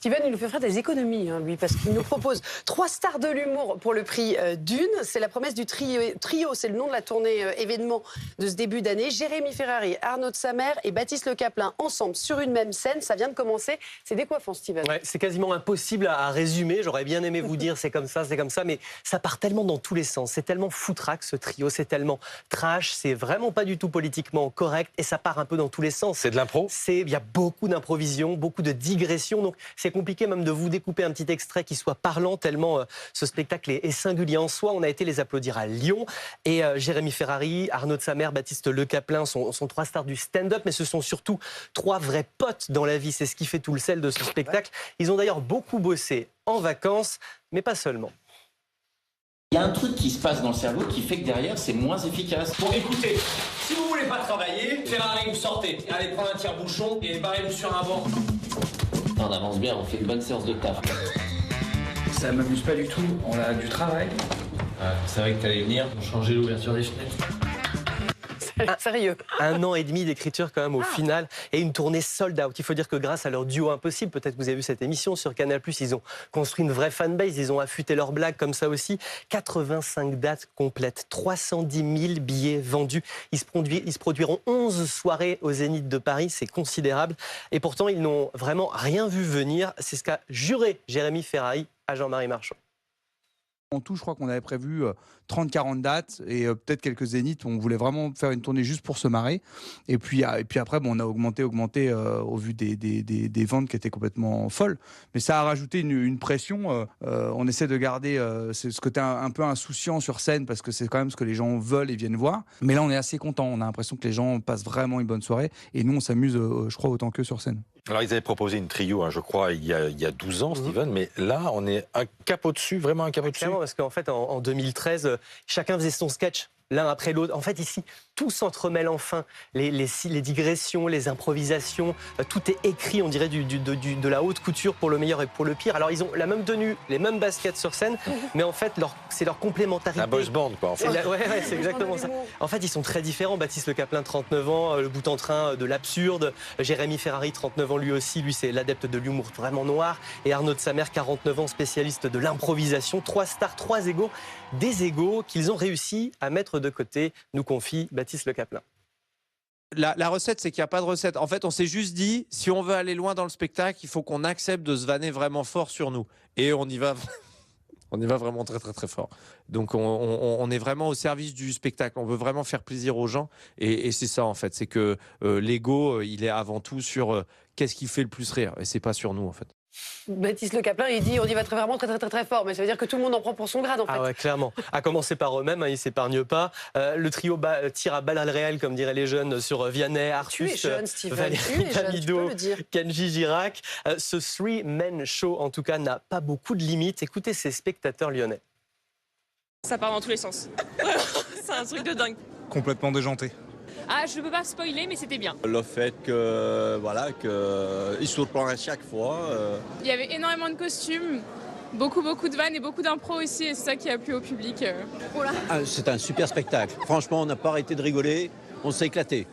Steven, il nous fait faire des économies, lui, parce qu'il nous propose 3 stars de l'humour pour le prix d'une. C'est la promesse du trio, c'est le nom de la tournée événement de ce début d'année. Jérémy Ferrari, Arnaud de Samer et Baptiste Le Caplin ensemble sur une même scène. Ça vient de commencer. C'est décoiffant, Steven. Ouais, c'est quasiment impossible à résumer. J'aurais bien aimé vous dire c'est comme ça, mais ça part tellement dans tous les sens. C'est tellement foutraque ce trio, c'est tellement trash, c'est vraiment pas du tout politiquement correct et ça part un peu dans tous les sens. C'est de l'impro ? Il y a beaucoup d'improvision, beaucoup de digression, donc c'est compliqué même de vous découper un petit extrait qui soit parlant tellement ce spectacle est singulier en soi. On a été les applaudir à Lyon et Jérémy Ferrari, Arnaud de Samer, Baptiste Le Caplin sont 3 stars du stand-up, mais ce sont surtout 3 vrais potes dans la vie. C'est ce qui fait tout le sel de ce spectacle. Ils ont d'ailleurs beaucoup bossé en vacances, mais pas seulement. Il y a un truc qui se passe dans le cerveau qui fait que derrière, c'est moins efficace. Bon, écoutez, si vous voulez pas travailler, Ferrari, vous sortez. Allez, prendre un tire-bouchon et barrez-vous sur un banc. On avance bien, on fait une bonne séance de taf. Ça m'amuse pas du tout, on a du travail. C'est vrai que t'allais venir, changer l'ouverture des fenêtres. Sérieux. 1 an et demi d'écriture quand même au final et une tournée sold out. Il faut dire que grâce à leur duo impossible, peut-être que vous avez vu cette émission sur Canal+, ils ont construit une vraie fanbase, ils ont affûté leurs blagues comme ça aussi. 85 dates complètes, 310 000 billets vendus. Ils se produiront 11 soirées au Zénith de Paris, c'est considérable. Et pourtant, ils n'ont vraiment rien vu venir. C'est ce qu'a juré Jérémy Ferrari à Jean-Marie Marchand. En tout, je crois qu'on avait prévu 30-40 dates et peut-être quelques zéniths. On voulait vraiment faire une tournée juste pour se marrer. Et puis après, on a augmenté au vu des ventes qui étaient complètement folles. Mais ça a rajouté une pression. On essaie de garder ce côté un peu insouciant sur scène parce que c'est quand même ce que les gens veulent et viennent voir. Mais là, on est assez content. On a l'impression que les gens passent vraiment une bonne soirée. Et nous, on s'amuse, je crois, autant qu'eux sur scène. Alors, ils avaient proposé une trio, je crois, il y a 12 ans, Steven, mais là, on est un cap au-dessus, vraiment un cap au-dessus. Clairement, parce qu'en fait, en 2013, chacun faisait son sketch. L'un après l'autre. En fait, ici, tout s'entremêle enfin. Les digressions, les improvisations, tout est écrit, on dirait, de la haute couture pour le meilleur et pour le pire. Alors, ils ont la même tenue, les mêmes baskets sur scène, mais en fait, c'est leur complémentarité. Un boys band, quoi, en fait. Ouais, c'est exactement ça. En fait, ils sont très différents. Baptiste Le Caplin, 39 ans, le bout en train de l'absurde. Jérémy Ferrari, 39 ans lui aussi. Lui, c'est l'adepte de l'humour vraiment noir. Et Arnaud de Samer, 49 ans, spécialiste de l'improvisation. 3 stars, 3 égaux. Des égaux qu'ils ont réussi à mettre de côté, nous confie Baptiste Le Caplin. La recette, c'est qu'il n'y a pas de recette. En fait, on s'est juste dit, si on veut aller loin dans le spectacle, il faut qu'on accepte de se vanner vraiment fort sur nous. Et on y va, on y va vraiment très, très, très fort. Donc, on est vraiment au service du spectacle. On veut vraiment faire plaisir aux gens. Et c'est ça, en fait. C'est que l'ego, il est avant tout sur qu'est-ce qui fait le plus rire. Et c'est pas sur nous, en fait. Baptiste Le Caplin, il dit on y va vraiment très, très, très, très fort. Mais ça veut dire que tout le monde en prend pour son grade, en fait. Ah ouais, clairement. À commencer par eux-mêmes, ils ne s'épargnent pas. Le trio tire à balles réelles, comme diraient les jeunes, sur Vianney, Artus, Tu es jeune, Steven. Valérie Damido, le dire. Kenji Girac. Ce three-man show, en tout cas, n'a pas beaucoup de limites. Écoutez ces spectateurs lyonnais. Ça part dans tous les sens. C'est un truc de dingue. Complètement déjanté. Ah, je ne peux pas spoiler, mais c'était bien. Le fait que, voilà, qu'il surprend à chaque fois. Il y avait énormément de costumes, beaucoup de vannes et beaucoup d'impro aussi, et c'est ça qui a plu au public. Voilà. C'est un super spectacle. Franchement, on n'a pas arrêté de rigoler, on s'est éclaté.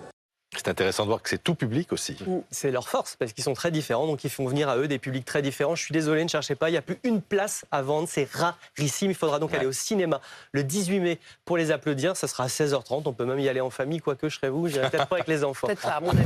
C'est intéressant de voir que c'est tout public aussi. C'est leur force, parce qu'ils sont très différents, donc ils font venir à eux des publics très différents. Je suis désolé, ne cherchez pas, il n'y a plus une place à vendre, c'est rarissime. Il faudra donc aller au cinéma le 18 mai pour les applaudir. Ça sera à 16h30, on peut même y aller en famille, quoique je serais vous, j'irai peut-être pas avec les enfants. Peut-être pas, à mon avis.